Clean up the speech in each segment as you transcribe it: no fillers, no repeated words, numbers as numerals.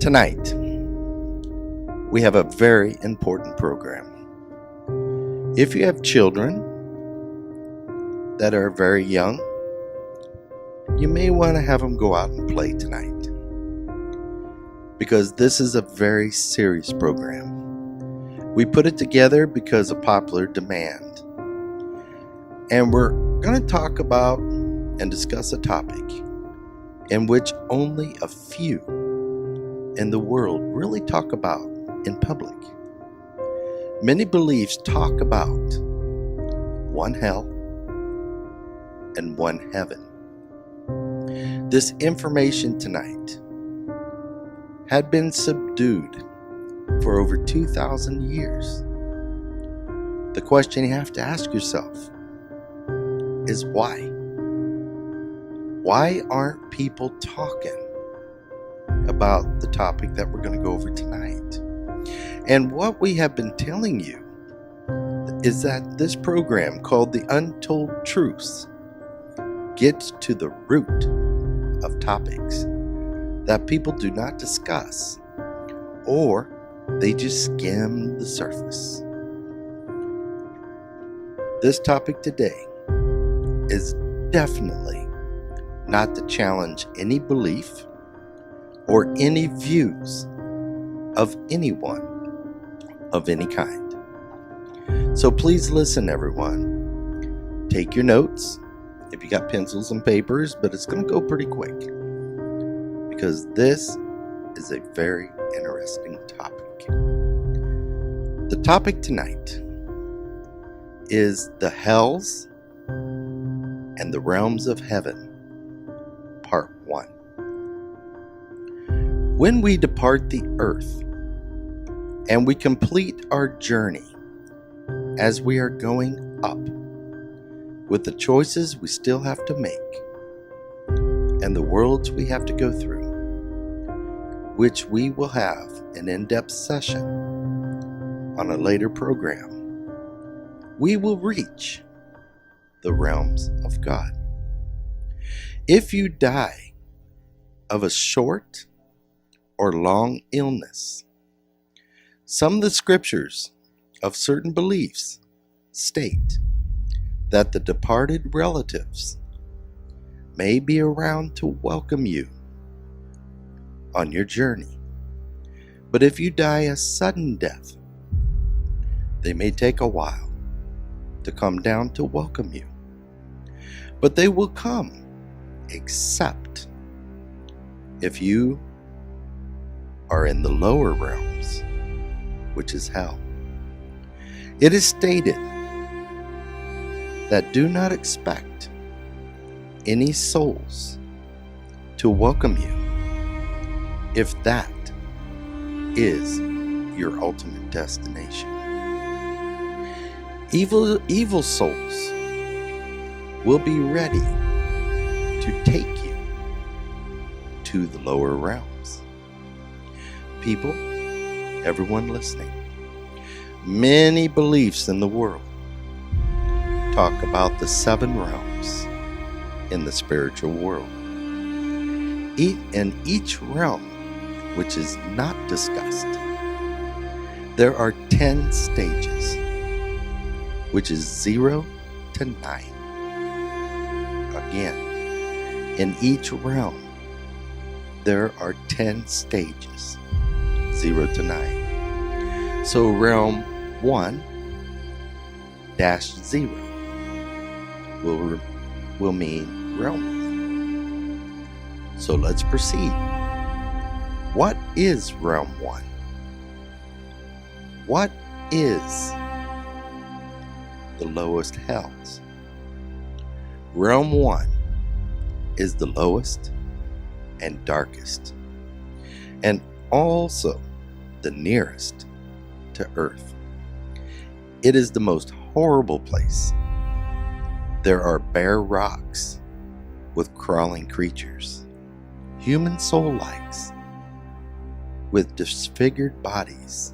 Tonight, we have a very important program. If you have children that are very young, you may want to have them go out and play tonight, because this is a very serious program. We put it together because of popular demand, and we're going to talk about and discuss a topic in which only a few in the world really talk about in public. Many beliefs talk about one hell and one heaven. This information tonight had been subdued for over 2,000 years. The question you have to ask yourself is why? Why aren't people talking about the topic that we're going to go over tonight? And what we have been telling you is that this program called The Untold Truths gets to the root of topics that people do not discuss, or they just skim the surface. This topic today is definitely not to challenge any belief or any views of anyone of any kind. So please listen, everyone. Take your notes if you got pencils and papers, but it's going to go pretty quick because this is a very interesting topic. The topic tonight is the hells and the realms of heaven, part 1. When we depart the earth and we complete our journey as we are going up, with the choices we still have to make and the worlds we have to go through, which we will have an in-depth session on a later program, we will reach the realms of God. If you die of a short or long illness, some of the scriptures of certain beliefs state that the departed relatives may be around to welcome you on your journey. But if you die a sudden death, they may take a while to come down to welcome you. But they will come, except if you are in the lower realms, which is hell. It is stated that do not expect any souls to welcome you if that is your ultimate destination. Evil souls will be ready to take you to the lower realms. People, everyone listening, many beliefs in the world talk about the 7 realms in the spiritual world. In each realm which is not discussed, there are 10 stages, which is 0 to 9. Again, in each realm, there are 10 stages, 0 to 9. So realm 1-0 will mean realm. So let's proceed. What is realm 1? What is the lowest hells? Realm 1 is the lowest and darkest, and also the nearest to earth. It is the most horrible place. There are bare rocks with crawling creatures, human soul-likes, with disfigured bodies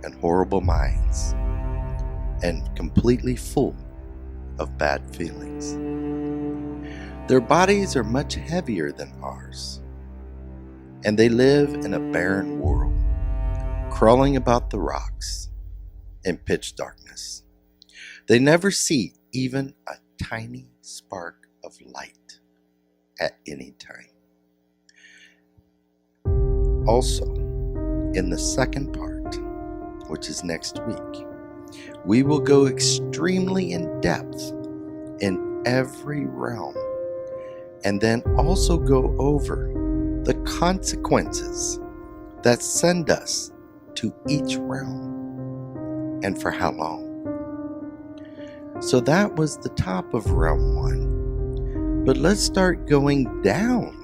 and horrible minds, and completely full of bad feelings. Their bodies are much heavier than ours, and they live in a barren world, crawling about the rocks in pitch darkness. They never see even a tiny spark of light at any time. Also, in the second part, which is next week, we will go extremely in depth in every realm, and then also go over the consequences that send us to each realm and for how long. So that was the top of realm 1. But let's start going down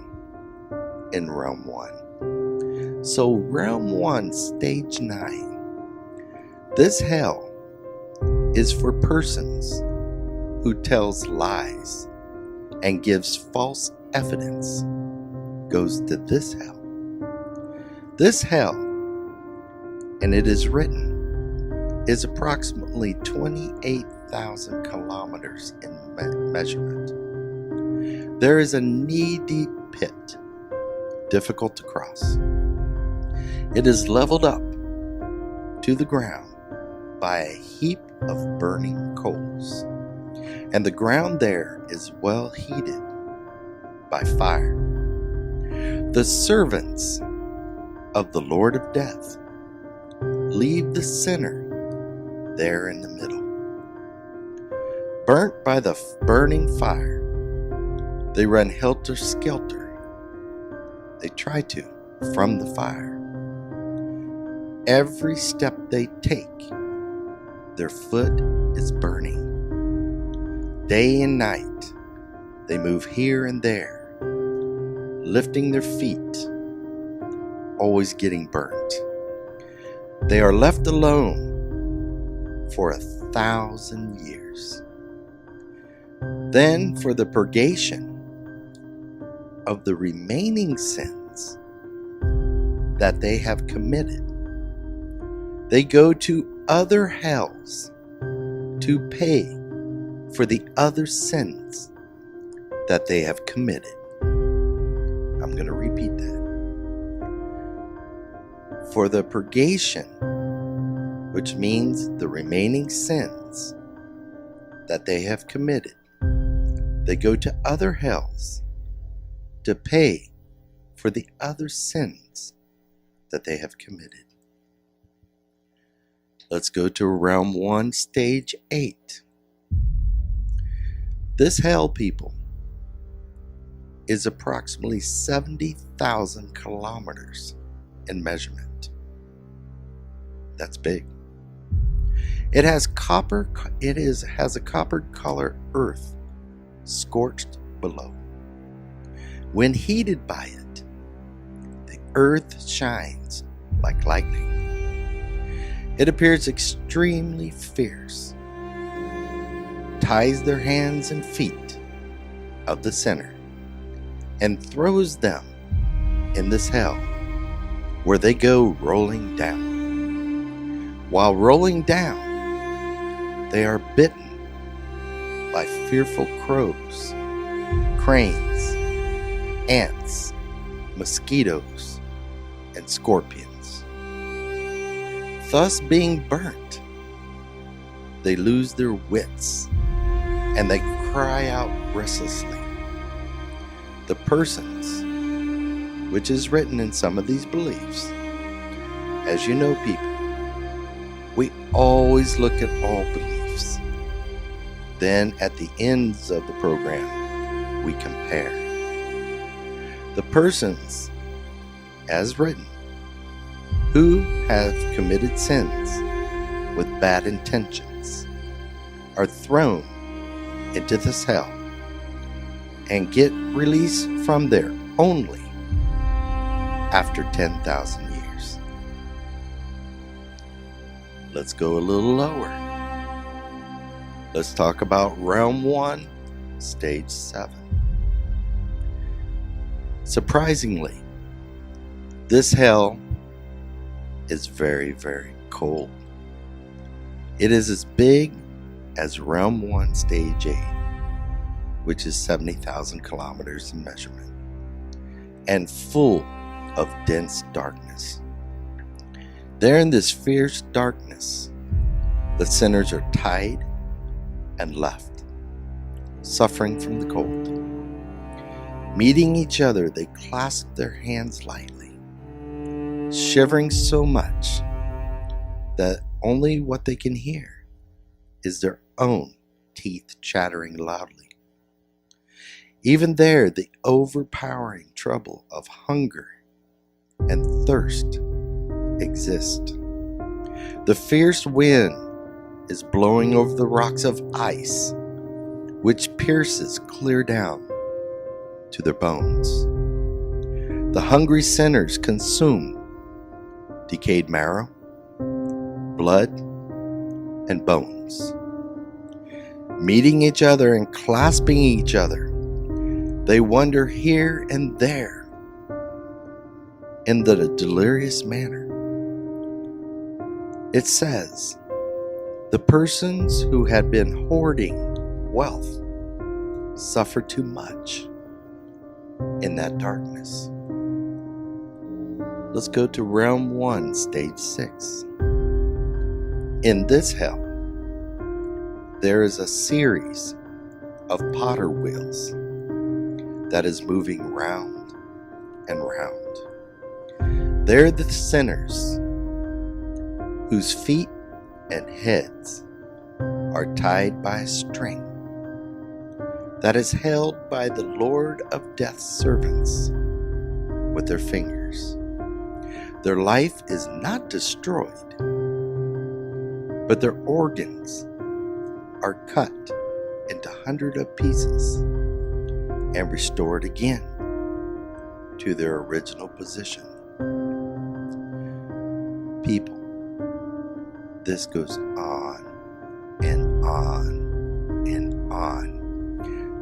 in realm 1. So realm 1, stage 9. This hell is for persons who tells lies and gives false evidence, goes to this hell. This hell, and it is written, is approximately 28,000 kilometers in measurement. There is a knee-deep pit, difficult to cross. It is leveled up to the ground by a heap of burning coals, and the ground there is well heated by fire. The servants of the Lord of Death leave the sinner there in the middle. Burnt by the burning fire, they run helter-skelter. They try to, from the fire. Every step they take, their foot is burning. Day and night, they move here and there, lifting their feet, always getting burnt. They are left alone for 1,000 years. Then, for the purgation of the remaining sins that they have committed, they go to other hells to pay for the other sins that they have committed. I'm going to repeat that. For the purgation, which means the remaining sins that they have committed, they go to other hells to pay for the other sins that they have committed. Let's go to realm 1, stage 8. This hell, people, is approximately 70,000 kilometers in measurement. That's big. It has a copper color earth scorched below. When heated by it, the earth shines like lightning. It appears extremely fierce, ties their hands and feet of the sinner, and throws them in this hell, where they go rolling down. While rolling down, they are bitten by fearful crows, cranes, ants, mosquitoes, and scorpions. Thus being burnt, they lose their wits, and they cry out restlessly. The persons, which is written in some of these beliefs, as you know, people, we always look at all beliefs. Then at the ends of the program, we compare. The persons, as written, who have committed sins with bad intentions, are thrown into this hell and get released from there only after 10,000 years. Let's go a little lower. Let's talk about realm 1, stage 7. Surprisingly, this hell is very, very cold. It is as big as realm 1, stage 8, which is 70,000 kilometers in measurement, and full of dense darkness. There in this fierce darkness, the sinners are tied and left, suffering from the cold. Meeting each other, they clasp their hands lightly, shivering so much that only what they can hear is their own teeth chattering loudly. Even there, the overpowering trouble of hunger and thirst exist. The fierce wind is blowing over the rocks of ice, which pierces clear down to their bones. The hungry sinners consume decayed marrow, blood, and bones. Meeting each other and clasping each other, they wander here and there in the delirious manner. It says, the persons who had been hoarding wealth suffered too much in that darkness. Let's go to Realm 1, Stage 6. In this hell, there is a series of potter wheels that is moving round and round. They're the sinners whose feet and heads are tied by a string that is held by the Lord of Death's servants with their fingers. Their life is not destroyed, but their organs are cut into hundreds of pieces and restored again to their original position. People, this goes on and on and on.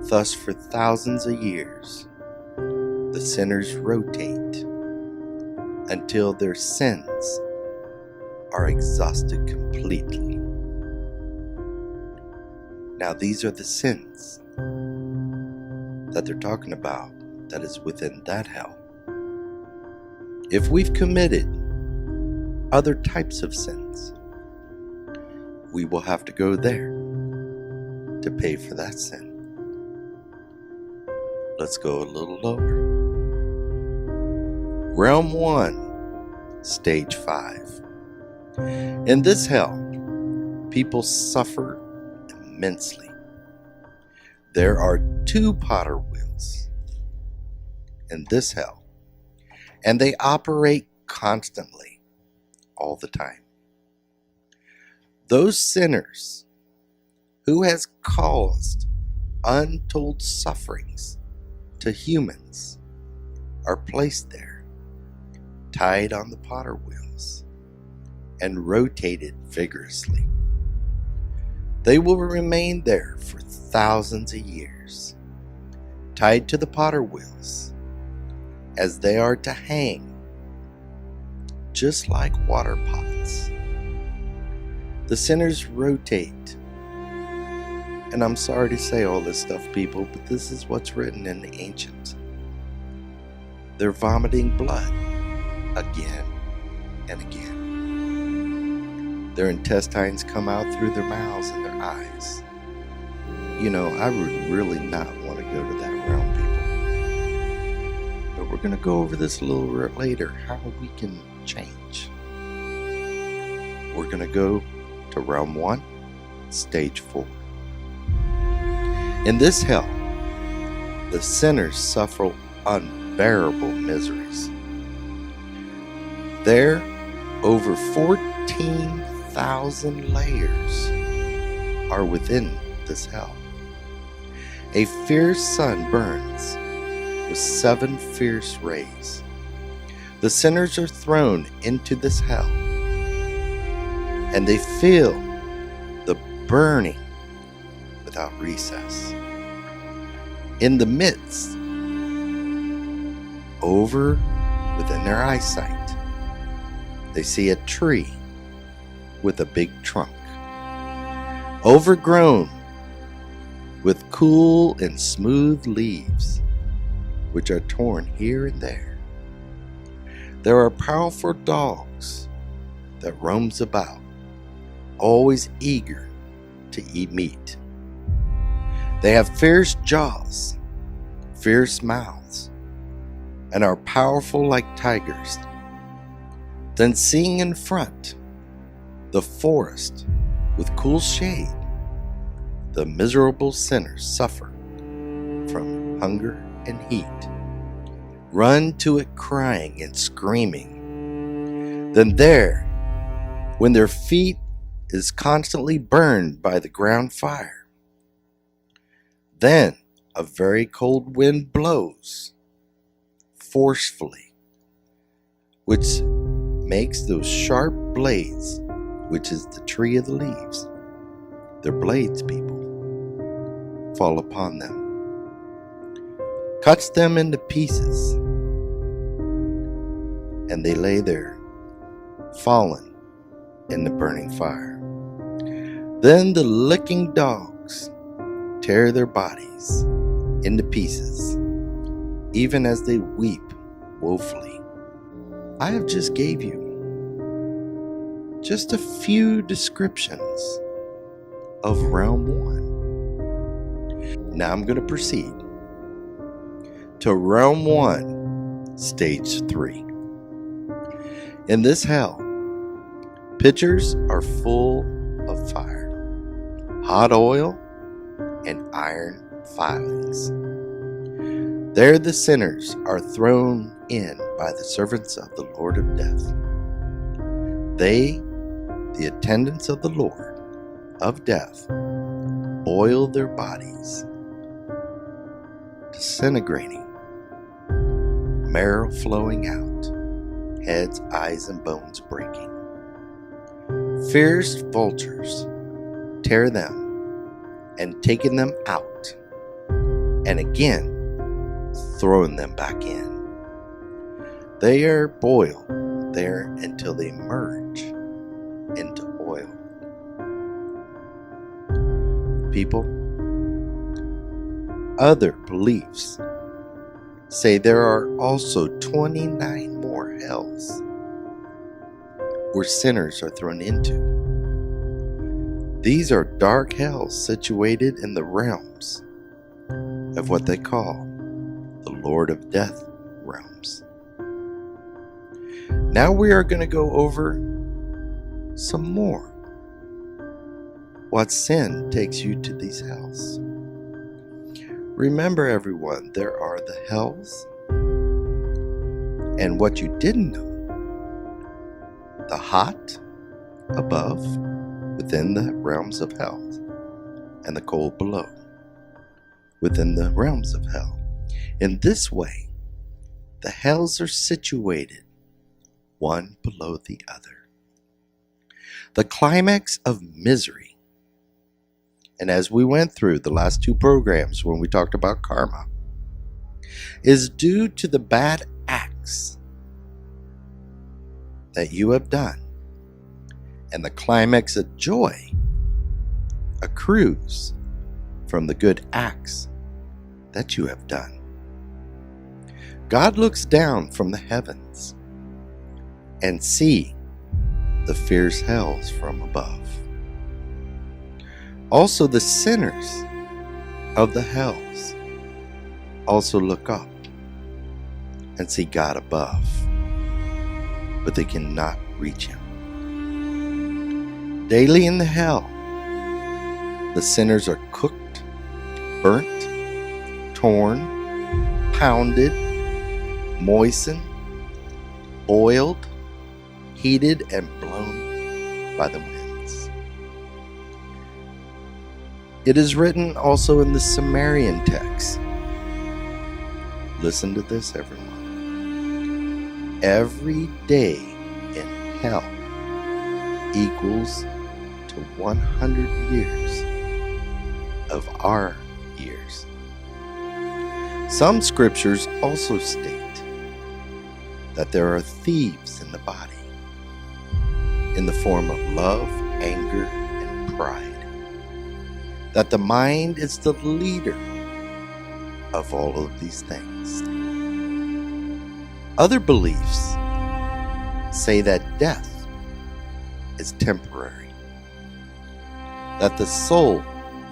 Thus, for thousands of years, the sinners rotate until their sins are exhausted completely. Now, these are the sins that they're talking about that is within that hell. If we've committed other types of sins, we will have to go there to pay for that sin. Let's go a little lower. Realm 1, Stage 5. In this hell, people suffer immensely. There are 2 potter wheels in this hell, and they operate constantly, all the time. Those sinners who has caused untold sufferings to humans are placed there, tied on the potter wheels, and rotated vigorously. They will remain there for thousands of years, tied to the potter wheels, as they are to hang just like water pots. The sinners rotate. And I'm sorry to say all this stuff, people, but this is what's written in the ancient. They're vomiting blood again and again. Their intestines come out through their mouths and their eyes. You know, I would really not want to go to that realm, people. But we're going to go over this a little later, how we can change. We're going to go to Realm 1, Stage 4. In this hell, the sinners suffer unbearable miseries. There, over 14,000 layers are within this hell. A fierce sun burns with 7 fierce rays. The sinners are thrown into this hell, and they feel the burning without recess. In the midst, over within their eyesight, they see a tree with a big trunk, overgrown with cool and smooth leaves, which are torn here and there. There are powerful dogs that roams about, always eager to eat meat. They have fierce jaws, fierce mouths, and are powerful like tigers. Then seeing in front the forest with cool shade, the miserable sinners suffer from hunger and heat, run to it crying and screaming. Then there, when their feet is constantly burned by the ground fire, then a very cold wind blows forcefully, which makes those sharp blades, which is the tree of the leaves, their blades, people, fall upon them, cuts them into pieces, and they lay there, fallen in the burning fire. Then the licking dogs tear their bodies into pieces, even as they weep woefully. I have just gave you just a few descriptions of realm 1. Now I'm going to proceed to realm 1, stage 3. In this hell, pitchers are full of fire, hot oil, and iron filings. There the sinners are thrown in by the servants of the Lord of Death. They, the attendants of the Lord of Death, boil their bodies, disintegrating, marrow flowing out, heads, eyes, and bones breaking. Fierce vultures tear them and taking them out, and again throwing them back in. They are boiled there until they merge into oil. People, other beliefs say there are also 29 more hells where sinners are thrown into. These are dark hells situated in the realms of what they call the Lord of Death realms. Now we are going to go over some more. What sin takes you to these hells? Remember, everyone, there are the hells, and what you didn't know, the hot above within the realms of hell, and the cold below within the realms of hell. In this way, the hells are situated one below the other. The climax of misery, and as we went through the last 2 programs when we talked about karma, is due to the bad acts that you have done. And the climax of joy accrues from the good acts that you have done. God looks down from the heavens and see the fierce hells from above. Also the sinners of the hells also look up and see God above, but they cannot reach him. Daily in the hell, the sinners are cooked, burnt, torn, pounded, moistened, boiled, heated, and blown by the winds. It is written also in the Sumerian text. Listen to this, everyone. Every day in hell equals to 100 years of our years. Some scriptures also state that there are thieves in the body, in the form of love, anger, and pride. That the mind is the leader of all of these things. Other beliefs say that death is temporary, that the soul,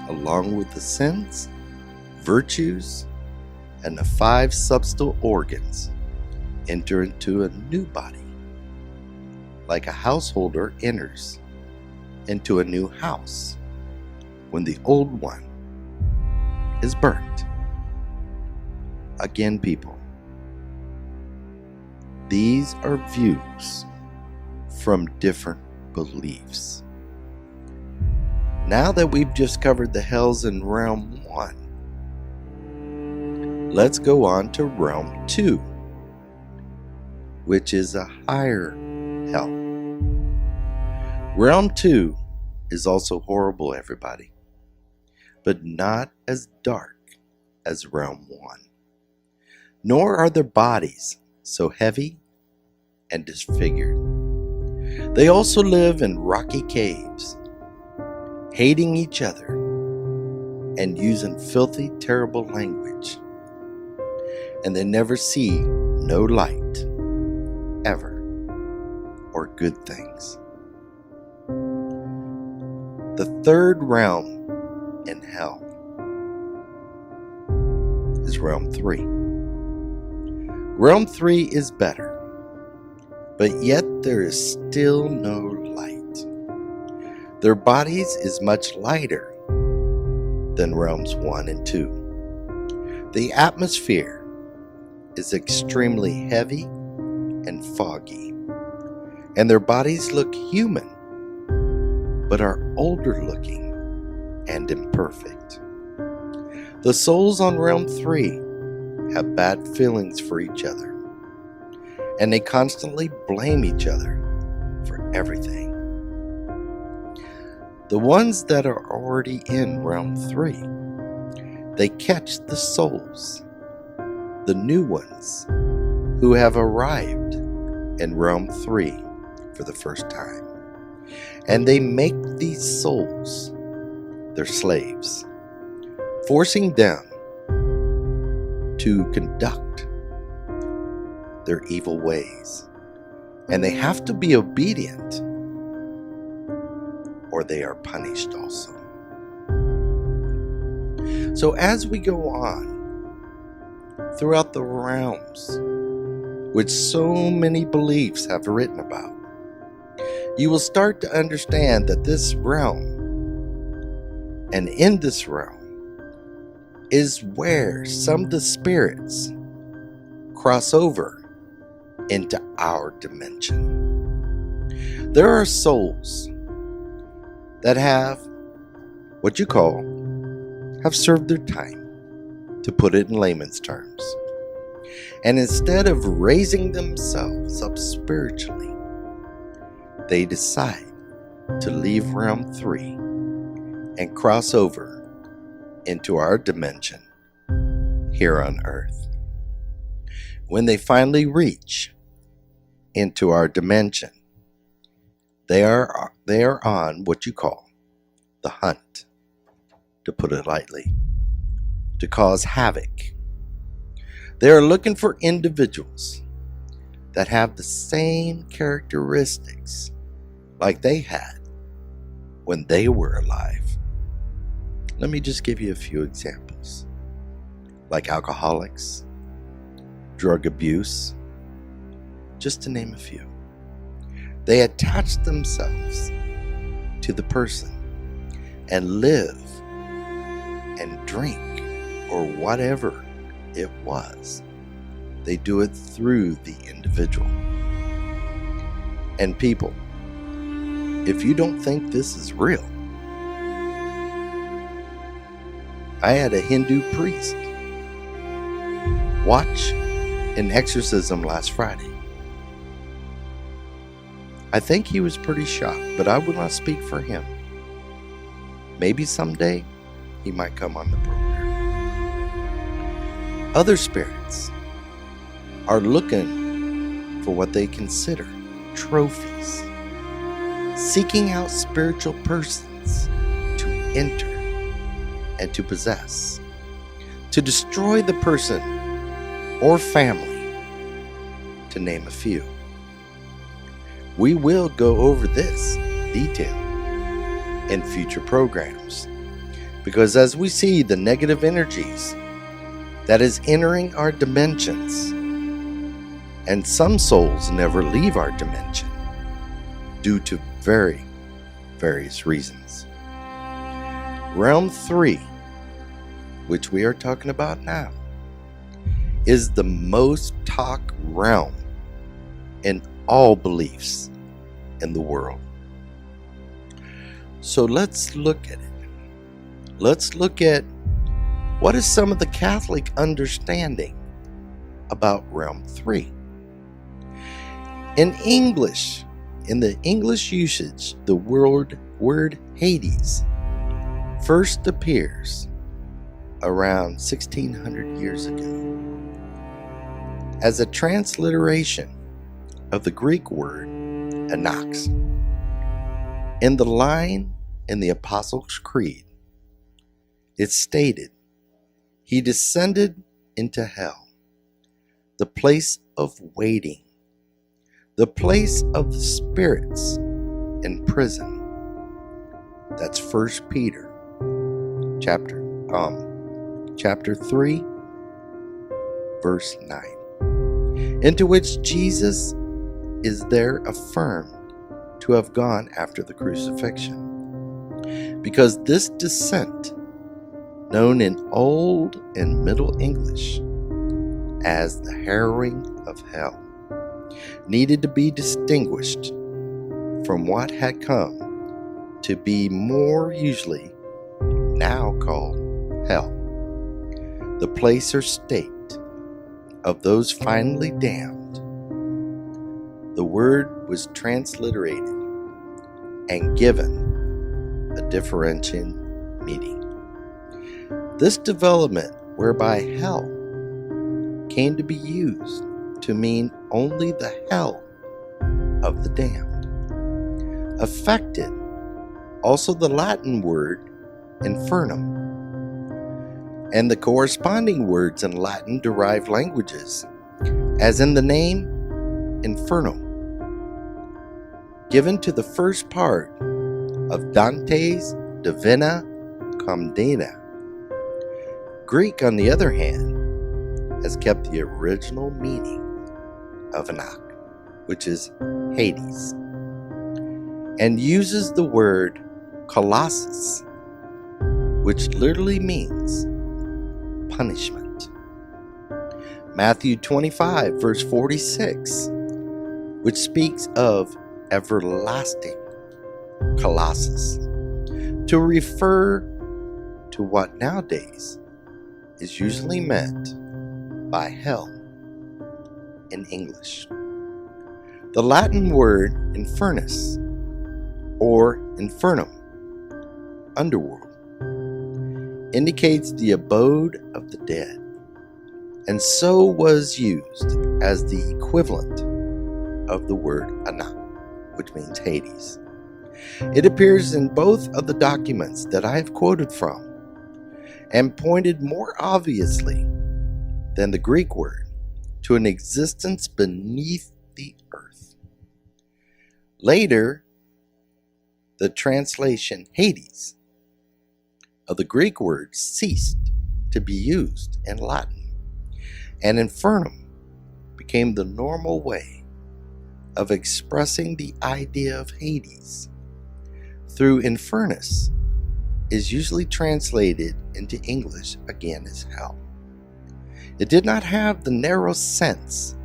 along with the sins, virtues, and the 5 substantial organs, enter into a new body, like a householder enters into a new house when the old one is burnt. Again, people, these are views from different beliefs. Now that we've just covered the hells in realm 1, let's go on to realm 2, which is a higher hell. Realm 2 is also horrible, everybody, but not as dark as realm 1. Nor are their bodies so heavy and disfigured. They also live in rocky caves, hating each other and using filthy, terrible language. And they never see no light, ever, or good things. The third realm in hell is realm 3. Realm 3 is better, but yet there is still no light. Their bodies is much lighter than realms 1 and 2. The atmosphere is extremely heavy and foggy, and their bodies look human, but are older looking and imperfect. The souls on realm 3 have bad feelings for each other, and they constantly blame each other for everything. The ones that are already in realm 3, they catch the souls, the new ones who have arrived in realm 3 for the first time, and they make these souls their slaves, forcing them to conduct their evil ways, and they have to be obedient or they are punished also. So as we go on throughout the realms, which so many beliefs have written about, you will start to understand that this realm, and in this realm, is where some of the spirits cross over into our dimension. There are souls that have what you call have served their time, to put it in layman's terms. And instead of raising themselves up spiritually, they decide to leave realm 3 and cross over into our dimension here on earth. When they finally reach into our dimension, they are on what you call the hunt, to put it lightly, to cause havoc. They are looking for individuals that have the same characteristics like they had when they were alive. Let me just give you a few examples, like alcoholics, drug abuse, just to name a few. They attach themselves to the person and live and drink or whatever it was. They do it through the individual. And people, if you don't think this is real, I had a Hindu priest watch an exorcism last Friday. I think he was pretty shocked, but I will not speak for him. Maybe someday he might come on the program. Other spirits are looking for what they consider trophies, seeking out spiritual persons to enter and to possess, to destroy the person or family, to name a few. We will go over this detail in future programs, because as we see the negative energies that is entering our dimensions, and some souls never leave our dimension due to various reasons. Realm 3, which we are talking about now, is the most talked realm in all beliefs in the world. So let's look at it. Let's look at what is some of the Catholic understanding about Realm 3. In English, in the English usage, the word Hades first appears around 1600 years ago as a transliteration of the Greek word Anax. In the line in the Apostles' Creed, it's stated, "He descended into hell, the place of waiting, the place of the spirits in prison." That's 1 Peter chapter 3, verse 9, into which Jesus is there affirmed to have gone after the crucifixion. Because this descent, known in Old and Middle English as the harrowing of hell, needed to be distinguished from what had come to be more usually now called hell, the place or state of those finally damned. The word was transliterated and given a differentiating meaning. This development whereby hell came to be used to mean only the hell of the damned affected also the Latin word infernum and the corresponding words in Latin derived languages, as in the name Inferno, given to the first part of Dante's Divina Commedia. Greek, on the other hand, has kept the original meaning of Anak, which is Hades, and uses the word Colossus, which literally means punishment. Matthew 25, verse 46, which speaks of everlasting Colossus, to refer to what nowadays is usually meant by hell in English. The Latin word infernus or infernum, underworld, indicates the abode of the dead, and so was used as the equivalent of the word Anak, which means Hades. It appears in both of the documents that I have quoted from, and pointed more obviously than the Greek word to an existence beneath the earth. Later, the translation Hades of the Greek word ceased to be used in Latin, and infernum became the normal way of expressing the idea of Hades. Through infernus is usually translated into English again as hell. It did not have the narrow sense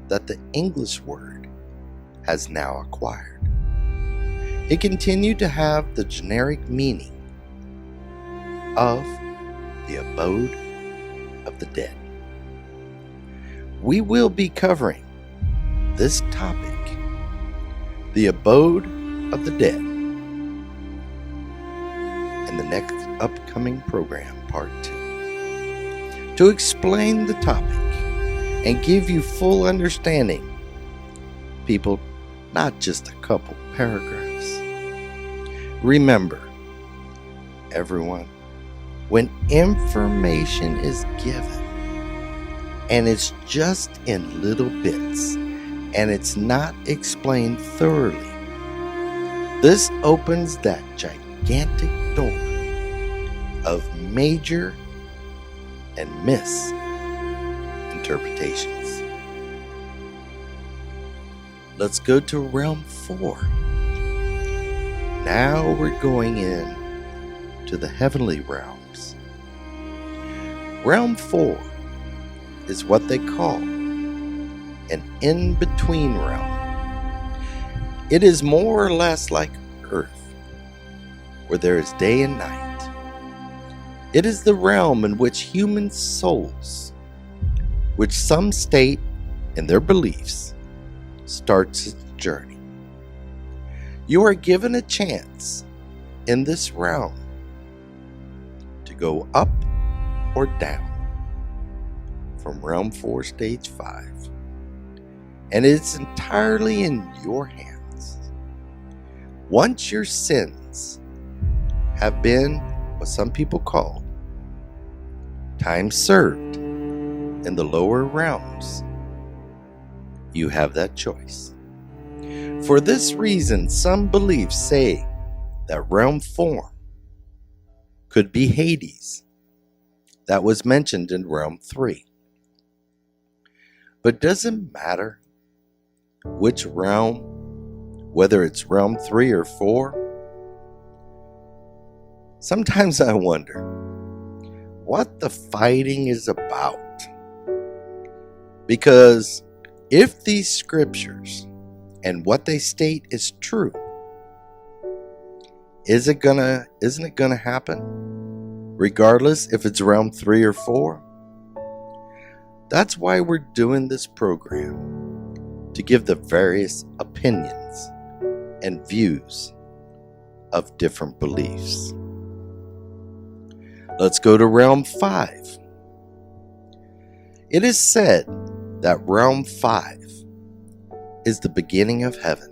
that the English word has now acquired. It continued to have the generic meaning of the abode of the dead. We will be covering this topic, the abode of the dead, in the next upcoming program, part 2. To explain the topic and give you full understanding, people, not just a couple paragraphs. Remember, everyone, when information is given and it's just in little bits, and it's not explained thoroughly. This opens that gigantic door of major and misinterpretations. Let's go to realm 4. Now we're going in to the heavenly realms. Realm 4 is what they call an in-between realm. It is more or less like Earth, where there is day and night. It is the realm in which human souls, which some state in their beliefs, starts its journey. You are given a chance in this realm to go up or down from realm 4 stage 5, and it's entirely in your hands. Once your sins have been what some people call time served in the lower realms, you have that choice. For this reason, some beliefs say that realm 4 could be Hades, that was mentioned in realm 3. But does it matter which realm, whether it's realm 3 or 4? Sometimes I wonder what the fighting is about. Because if these scriptures and what they state is true, isn't it gonna happen regardless if it's realm 3 or 4? That's why we're doing this program, to give the various opinions and views of different beliefs. Let's go to realm 5. It is said that realm 5 is the beginning of heaven,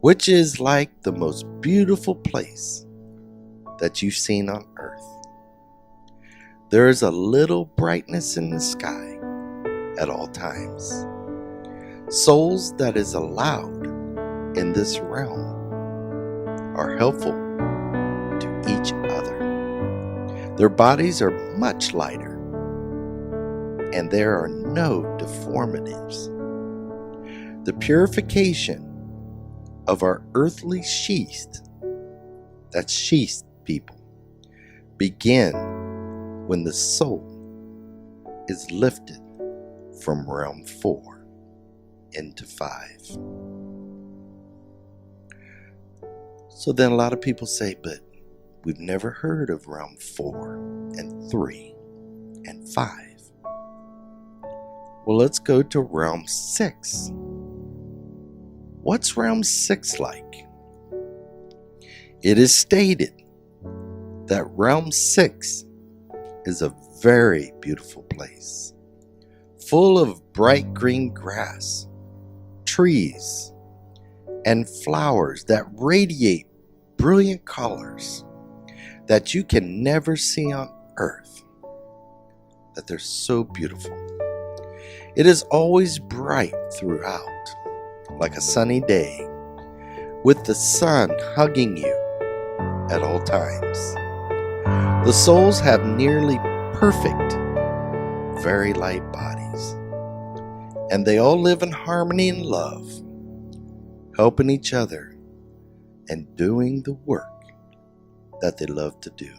which is like the most beautiful place that you've seen on earth. There is a little brightness in the sky at all times. Souls that is allowed in this realm are helpful to each other. Their bodies are much lighter, and there are no deformities. The purification of our earthly sheath, that's sheath people, begin when the soul is lifted from realm 4 into 5. So then a lot of people say, but we've never heard of realm 4 and 3 and 5. Well, let's go to realm 6. What's realm 6 like? It is stated that realm 6 is a very beautiful place, full of bright green grass, trees, and flowers that radiate brilliant colors that you can never see on earth, that they're so beautiful. It is always bright throughout, like a sunny day, with the sun hugging you at all times. The souls have nearly perfect, very light bodies, and they all live in harmony and love, helping each other and doing the work that they love to do.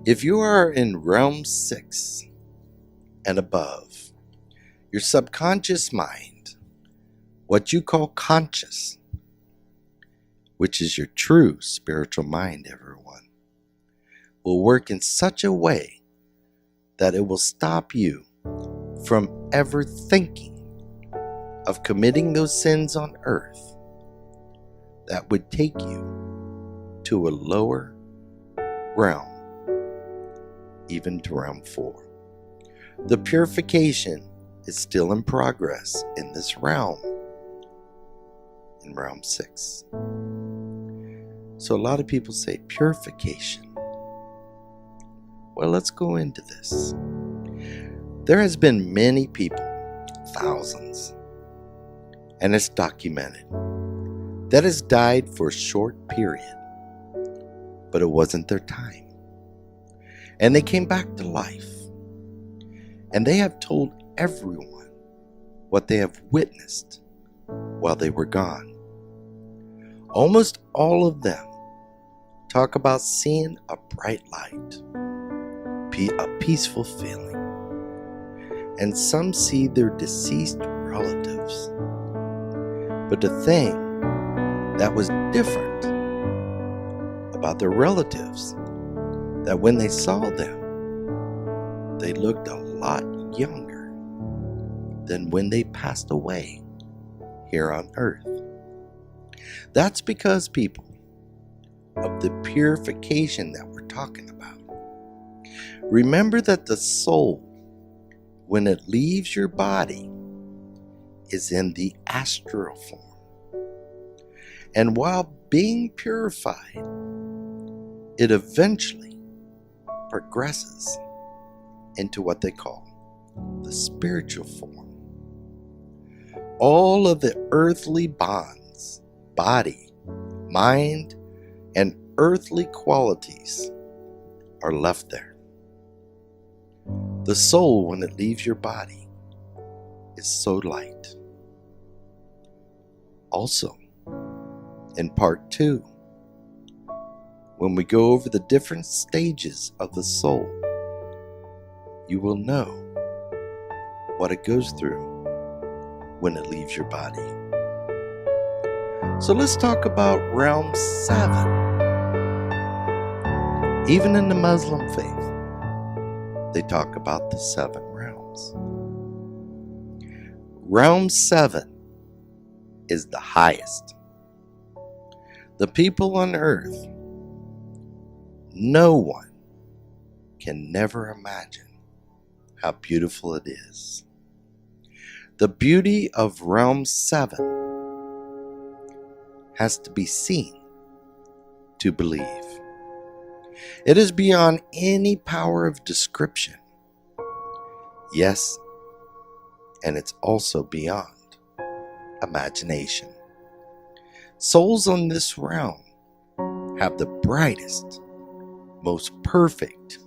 If you are in realm 6 and above, your subconscious mind, what you call conscious, which is your true spiritual mind, everyone, will work in such a way that it will stop you from ever thinking of committing those sins on earth that would take you to a lower realm, even to realm 4. The purification is still in progress in this realm, in realm 6. So a lot of people say purification. Well, let's go into this. There has been many people thousands. And it's documented that has died for a short period, but it wasn't their time. And they came back to life. And they have told everyone what they have witnessed while they were gone. Almost all of them talk about seeing a bright light, a peaceful feeling, and some see their deceased relatives. But the thing that was different about their relatives, that when they saw them, they looked a lot younger than when they passed away here on earth. That's because, people, of the purification that we're talking about. Remember that the soul, when it leaves your body, is in the astral form. And while being purified, it eventually progresses into what they call the spiritual form. All of the earthly bonds, body, mind, and earthly qualities are left there. The soul, when it leaves your body, is so light. Also, in part 2, when we go over the different stages of the soul, you will know what it goes through when it leaves your body. So let's talk about realm 7. Even in the Muslim faith, they talk about the 7 realms. Realm 7 is the highest. The people on earth, no one can never imagine how beautiful it is. The beauty of realm 7 has to be seen to believe. It is beyond any power of description. Yes, and it's also beyond imagination. Souls on this realm have the brightest, most perfect,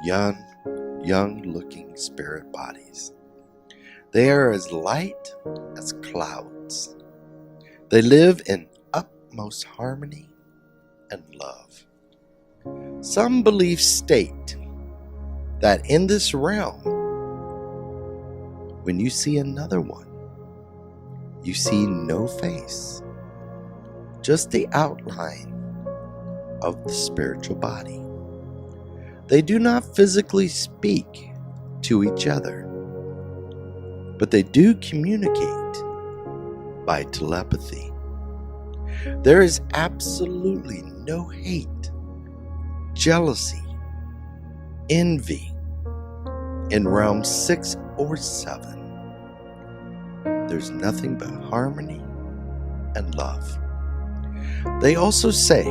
young-looking spirit bodies. They are as light as clouds. They live in utmost harmony and love. Some beliefs state that in this realm, when you see another one, you see no face, just the outline of the spiritual body. They do not physically speak to each other, but they do communicate by telepathy. There is absolutely no hate, jealousy, envy in realm 6 or 7. There's nothing but harmony and love. They also say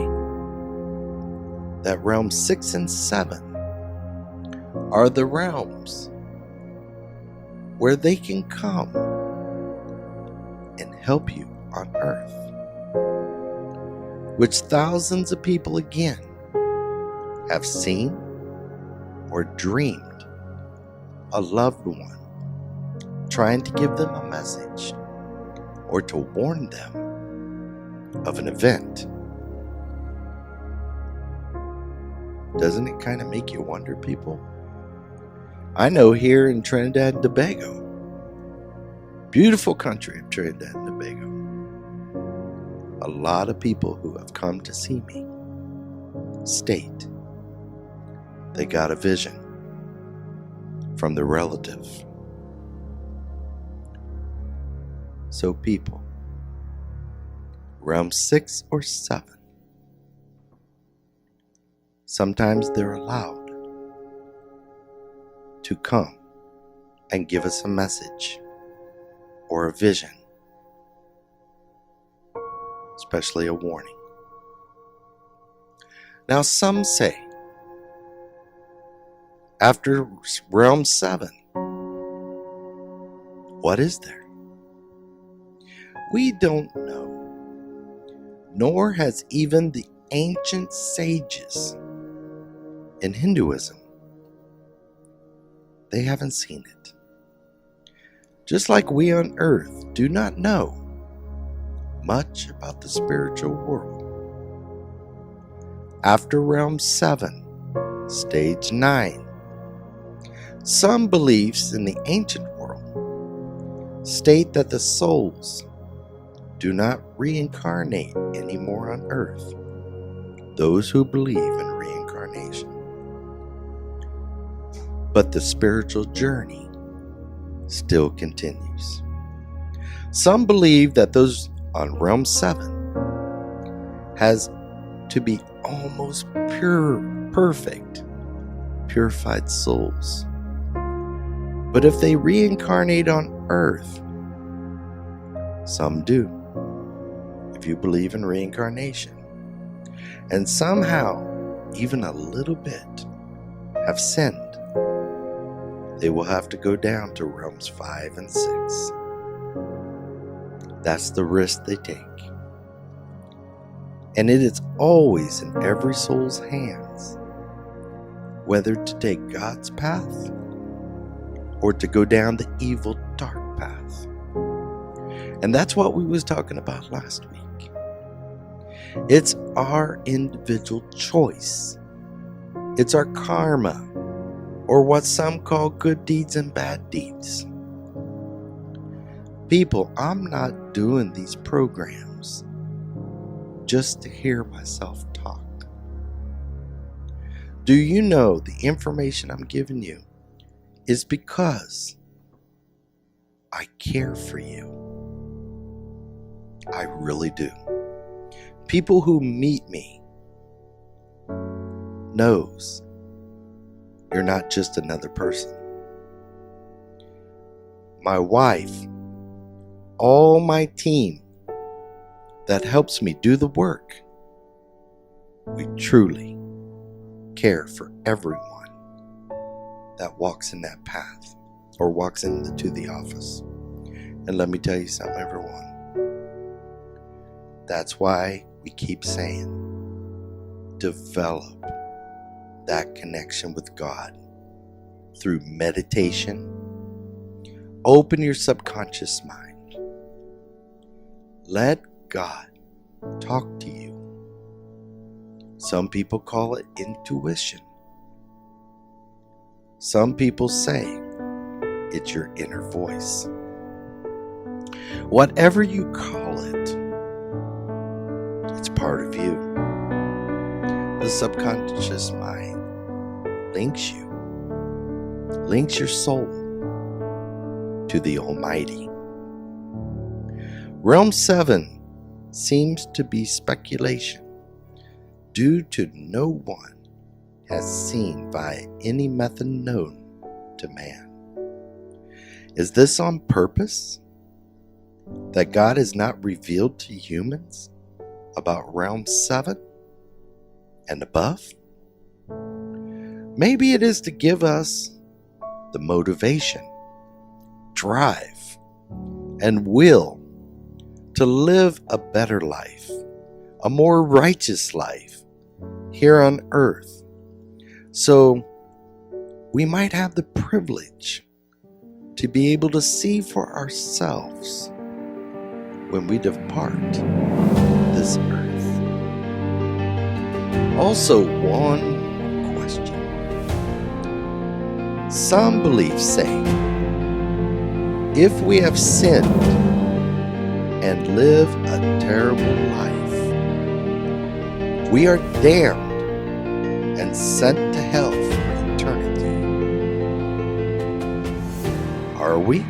that realm 6 and 7 are the realms where they can come and help you on earth, which thousands of people again have seen or dreamed a loved one trying to give them a message or to warn them of an event. Doesn't it kind of make you wonder, people? I know here in Trinidad and Tobago, beautiful country of Trinidad and Tobago, a lot of people who have come to see me state they got a vision from the relative. So people, realm 6 or 7, sometimes they're allowed to come and give us a message or a vision, especially a warning. Now some say after realm 7, what is there? We don't know, nor has even the ancient sages in Hinduism. They haven't seen it. Just like we on earth do not know much about the spiritual world. After realm 7, stage 9, some beliefs in the ancient world state that the souls do not reincarnate anymore on earth. Those who believe in reincarnation. But the spiritual journey still continues. Some believe that those on realm 7 has to be almost perfect, purified souls. But if they reincarnate on earth, some do, if you believe in reincarnation, and somehow, even a little bit, have sinned, they will have to go down to realms 5 and 6. That's the risk they take. And it is always in every soul's hands, whether to take God's path or to go down the evil dark path. And that's what we was talking about last week. It's our individual choice. It's our karma, or what some call good deeds and bad deeds. People, I'm not doing these programs just to hear myself talk. Do you know the information I'm giving you is because I care for you? I really do. People who meet me knows you're not just another person. My wife, all my team that helps me do the work, we truly care for everyone that walks in that path or walks into the office. And let me tell you something, everyone. That's why we keep saying, develop that connection with God through meditation. Open your subconscious mind. Let God talk to you. Some people call it intuition. Some people say it's your inner voice. Whatever you call it, it's part of you. The subconscious mind links your soul to the Almighty. Realm 7 seems to be speculation due to no one has seen by any method known to man. Is this on purpose? That God has not revealed to humans about realm 7 and above? Maybe it is to give us the motivation, drive, and will to live a better life, a more righteous life here on earth. So we might have the privilege to be able to see for ourselves when we depart this earth. Also, one question. Some beliefs say, if we have sinned and live a terrible life, we are damned and sent to hell for eternity. Are we?